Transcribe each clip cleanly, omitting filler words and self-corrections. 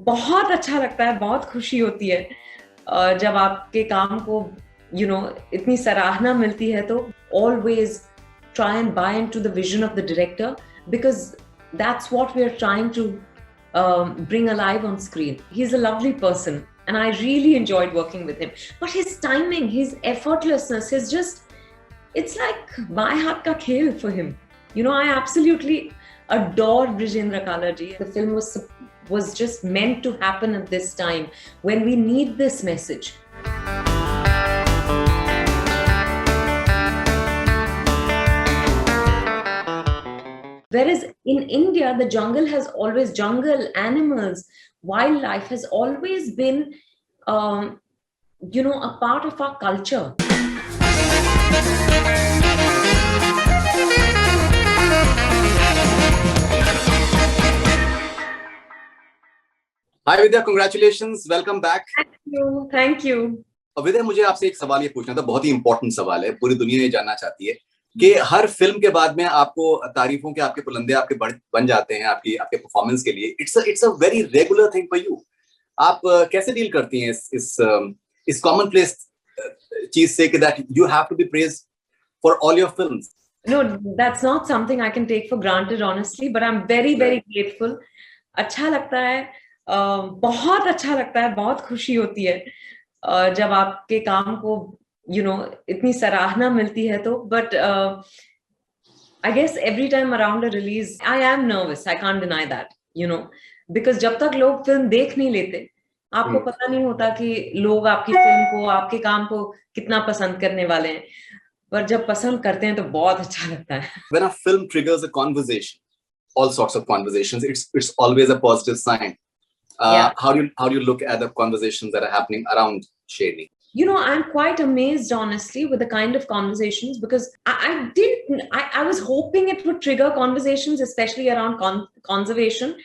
बहुत अच्छा लगता है, बहुत खुशी होती है जब आपके काम को इतनी सराहना मिलती है तो always try and buy into the vision of the director because that's what we are trying to bring alive on screen. He's a lovely person and I really enjoyed working with him. But his timing, his effortlessness, it's like my heart ka khel for him. I absolutely adore Brijendra Kalaji. The film was just meant to happen at this time when we need this message. Whereas in India, the jungle, animals, wildlife has always been, a part of our culture. Hi Vidya, congratulations, welcome back. Thank you. Vidya, मुझे आपसे एक सवाल ये पूछना था, बहुत ही important सवाल है, पूरी दुनिया ये जानना चाहती है कि हर फिल्म के बाद में आपको तारीफों के आपके बुलंदे आपके बन जाते हैं आपकी आपके परफॉर्मेंस के लिए। It's a very regular thing for you. आप कैसे डील करती हैं इस कॉमन प्लेस चीज से कि that you have to be praised for all your films? No, that's not something I can take for granted, honestly, but I'm very, very grateful. अच्छा लगता है, बहुत अच्छा लगता है, बहुत खुशी होती है जब आपके काम को इतनी सराहना मिलती है तो but I guess every time around a release I am nervous. I can't deny that, because जब तक लोग फिल्म देख नहीं लेते आपको पता नहीं होता कि लोग आपकी फिल्म को, आपके काम को कितना पसंद करने वाले हैं, पर जब पसंद करते हैं तो बहुत अच्छा लगता है। When a film triggers a conversation, all sorts of conversations, it's always a positive sign. Yeah. How do you look at the conversations that are happening around Sherry? I'm quite amazed, honestly, with the kind of conversations because I was hoping it would trigger conversations, especially around conservation,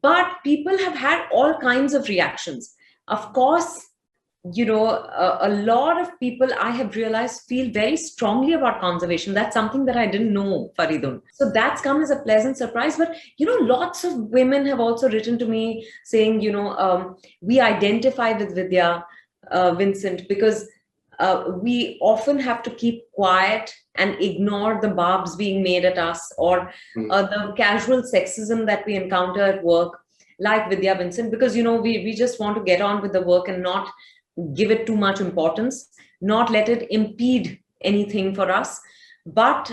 but people have had all kinds of reactions. Of course, a lot of people I have realized feel very strongly about conservation. That's something that I didn't know, Faridun. So that's come as a pleasant surprise. But, lots of women have also written to me saying, we identify with Vidya Vincent because we often have to keep quiet and ignore the barbs being made at us or the casual sexism that we encounter at work, like Vidya Vincent, because, we just want to get on with the work and not give it too much importance, not let it impede anything for us. But,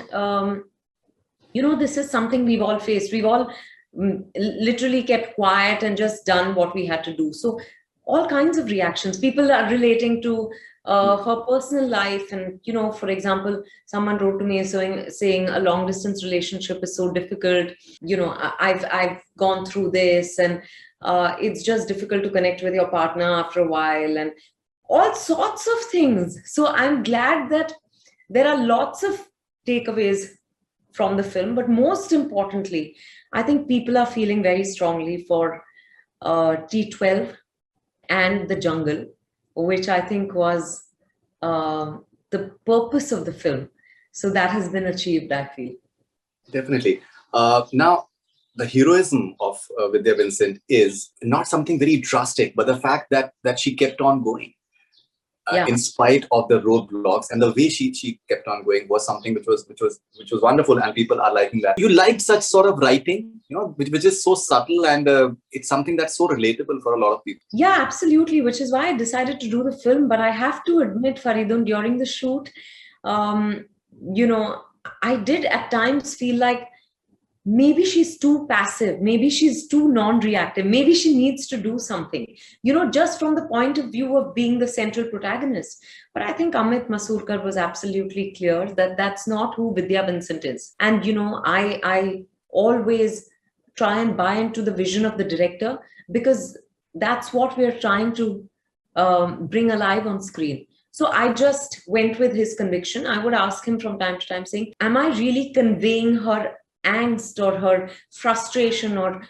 this is something we've all faced. We've all literally kept quiet and just done what we had to do. So all kinds of reactions. People are relating to her personal life. And, for example, someone wrote to me saying a long distance relationship is so difficult. I've gone through this and it's just difficult to connect with your partner after a while and all sorts of things. So I'm glad that there are lots of takeaways from the film. But most importantly, I think people are feeling very strongly for T12 and the jungle, which I think was the purpose of the film. So that has been achieved, I feel. Definitely. Now, the heroism of Vidya Vincent is not something very drastic, but the fact that she kept on going in spite of the roadblocks, and the way she kept on going was something which was wonderful, and people are liking that. You liked such sort of writing, which is so subtle, and it's something that's so relatable for a lot of people. Yeah, absolutely, which is why I decided to do the film. But I have to admit, Faridun, during the shoot, I did at times feel like maybe she's too passive, maybe she's too non-reactive, maybe she needs to do something, just from the point of view of being the central protagonist. But I think Amit Masurkar was absolutely clear that that's not who Vidya Vincent is. And, I always try and buy into the vision of the director because that's what we're trying to bring alive on screen. So I just went with his conviction. I would ask him from time to time saying, am I really conveying her angst or her frustration or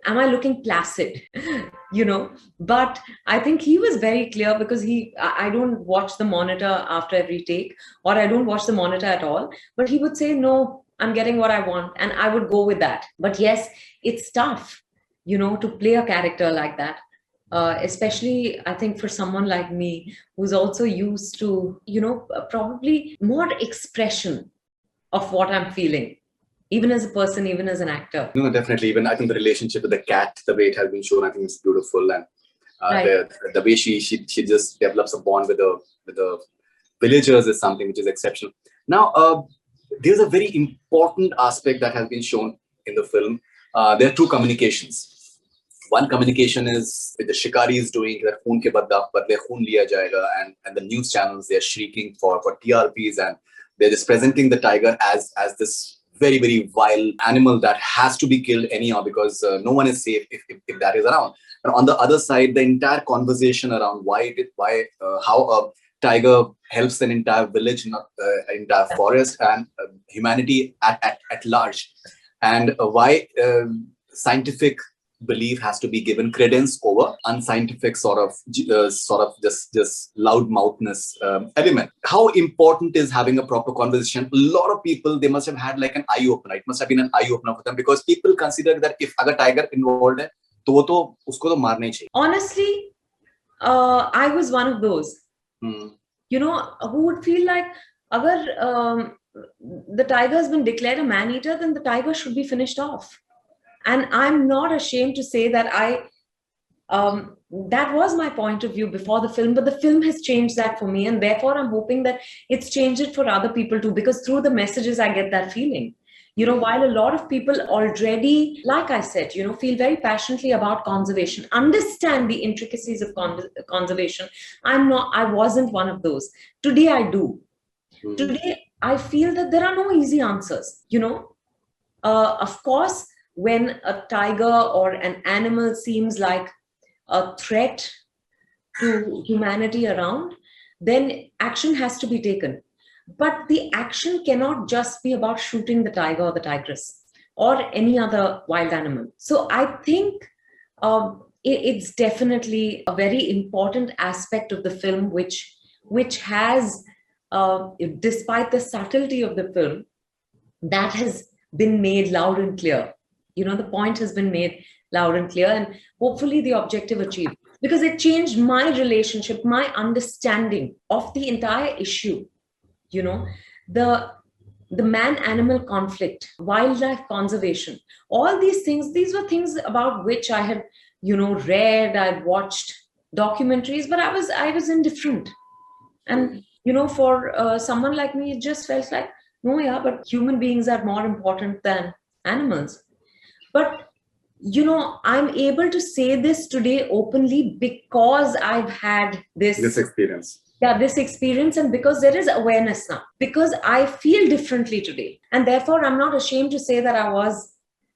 am I looking placid? But I think he was very clear because I don't watch the monitor after every take, or I don't watch the monitor at all, but he would say, no, I'm getting what I want, and I would go with that. But yes, it's tough. to play a character like that. Especially, I think, for someone like me who's also used to, probably more expression of what I'm feeling, even as a person, even as an actor. No, definitely. Even I think the relationship with the cat, the way it has been shown, I think it's beautiful, and Right. the way she just develops a bond with the villagers is something which is exceptional. Now, there's a very important aspect that has been shown in the film. There are two communications. One communication is with the shikaris doing that khoon ke badle khoon liya jayega, and the news channels, they're shrieking for TRPs, and they're just presenting the tiger as this very, very vile animal that has to be killed anyhow, because no one is safe if that is around. And on the other side, the entire conversation around how a tiger helps an entire village, not entire forest, and humanity at large, and why scientific belief has to be given credence over unscientific sort of just loudmouthness element. How important is having a proper conversation? A lot of people, they must have had like an eye opener. It must have been an eye opener for them, because people consider that if a tiger involved hai, तो वो तो उसको तो मारना ही चाहिए. Honestly, I was one of those, who would feel like, agar the tiger has been declared a man-eater, then the tiger should be finished off. And I'm not ashamed to say that that was my point of view before the film, but the film has changed that for me. And therefore, I'm hoping that it's changed it for other people too, because through the messages, I get that feeling. While a lot of people already, like I said, feel very passionately about conservation, understand the intricacies of conservation, I wasn't one of those. Today, I do. Today, I feel that there are no easy answers. Of course, when a tiger or an animal seems like a threat to humanity around, then action has to be taken. But the action cannot just be about shooting the tiger or the tigress or any other wild animal. So I think it's definitely a very important aspect of the film, which has, despite the subtlety of the film, that has been made loud and clear. The point has been made loud and clear, and hopefully the objective achieved, because it changed my relationship, my understanding of the entire issue. The man-animal conflict, wildlife conservation, all these things, these were things about which I had, read, I'd watched documentaries, but I was indifferent. And, for someone like me, it just felt like, no, yeah, but human beings are more important than animals. But, I'm able to say this today openly because I've had this experience. Yeah, this experience, and because there is awareness now, because I feel differently today. And therefore, I'm not ashamed to say that I was,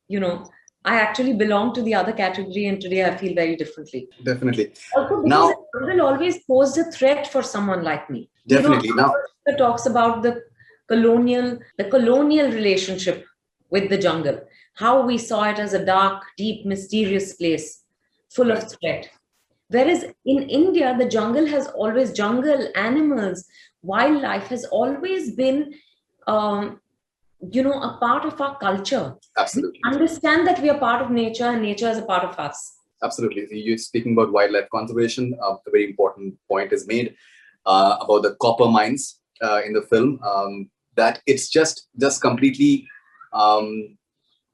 I actually belong to the other category, and today I feel very differently. Definitely. Also, because the jungle always posed a threat for someone like me. Definitely. Now, it talks about the colonial relationship with the jungle, how we saw it as a dark, deep, mysterious place full of threat. Whereas in India, the jungle, animals, wildlife has always been, a part of our culture. Absolutely. We understand that we are part of nature, and nature is a part of us. Absolutely. You're speaking about wildlife conservation. A very important point is made about the copper mines in the film. That it's just completely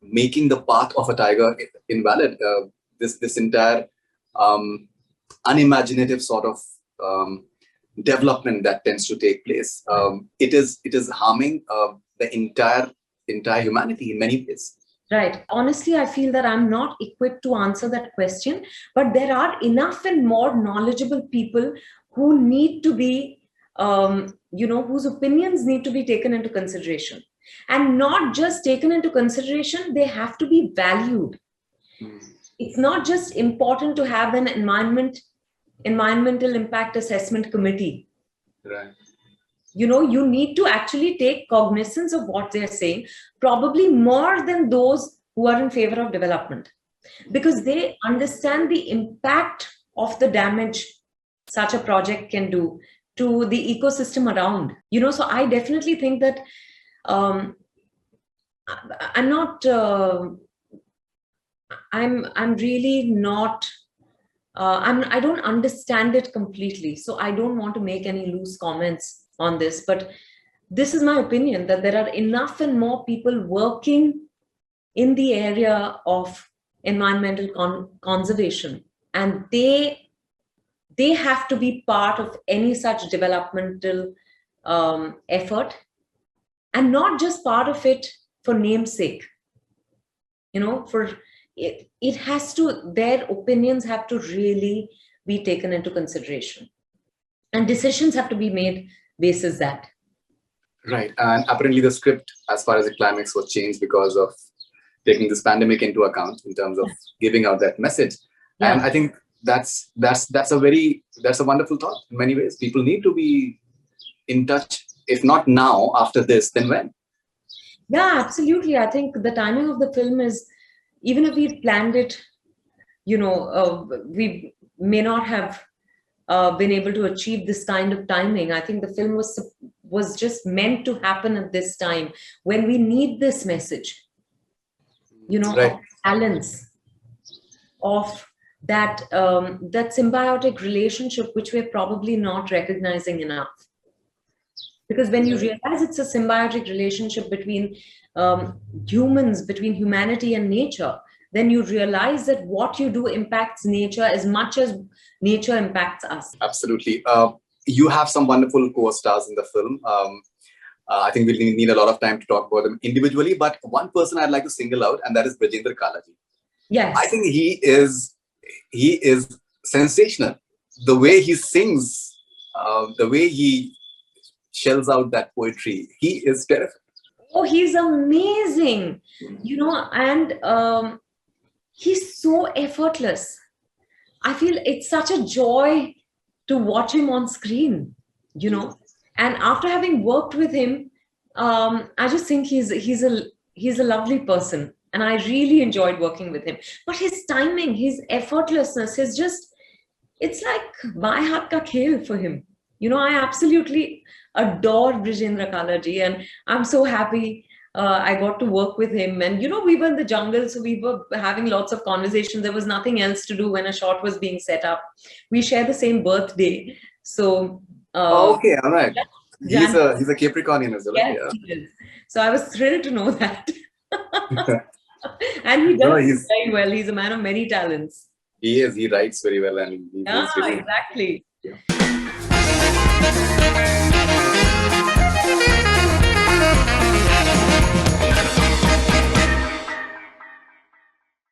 making the path of a tiger invalid. This entire unimaginative sort of development that tends to take place. It is harming the entire humanity in many ways. Right. Honestly, I feel that I'm not equipped to answer that question, but there are enough and more knowledgeable people who need to be, whose opinions need to be taken into consideration. And not just taken into consideration, they have to be valued. It's not just important to have an environmental impact assessment committee. Right. You need to actually take cognizance of what they're saying, probably more than those who are in favor of development, because they understand the impact of the damage such a project can do to the ecosystem around. So I definitely think that I'm not I'm really not. I don't understand it completely, so I don't want to make any loose comments on this. But this is my opinion, that there are enough and more people working in the area of environmental conservation, and they have to be part of any such developmental effort, and not just part of it for namesake. For it has to, their opinions have to really be taken into consideration, and decisions have to be made basis that. Right. And apparently the script as far as the climax was changed because of taking this pandemic into account in terms of giving out that message. Yeah. And I think that's a wonderful thought in many ways. People need to be in touch, if not now, after this, then when? Yeah, absolutely. I think the timing of the film is, even if we planned it, we may not have been able to achieve this kind of timing. I think the film was just meant to happen at this time when we need this message, right. Of balance, of that symbiotic relationship, which we're probably not recognizing enough. Because when you realize it's a symbiotic relationship between humans, between humanity and nature, then you realize that what you do impacts nature as much as nature impacts us. Absolutely. You have some wonderful co-stars in the film. I think we'll need a lot of time to talk about them individually, but one person I'd like to single out, and that is Brajendra Kalaji. Yes. I think he is sensational. The way he sings, the way he shells out that poetry, he is terrific. Oh, he's amazing. And he's so effortless. I feel it's such a joy to watch him on screen, And after having worked with him, I just think he's a lovely person, and I really enjoyed working with him. But his timing, his effortlessness, it's like my hat ka khel for him. I absolutely adore Brajendra Kalaji, and I'm so happy I got to work with him. And we were in the jungle, so we were having lots of conversations. There was nothing else to do when a shot was being set up. We share the same birthday, so. Okay, all right. He's a Capricornian as well. Yes, yeah. He is. So I was thrilled to know that. And he does very well. He's a man of many talents. He is. He writes very well, and exactly. Yeah.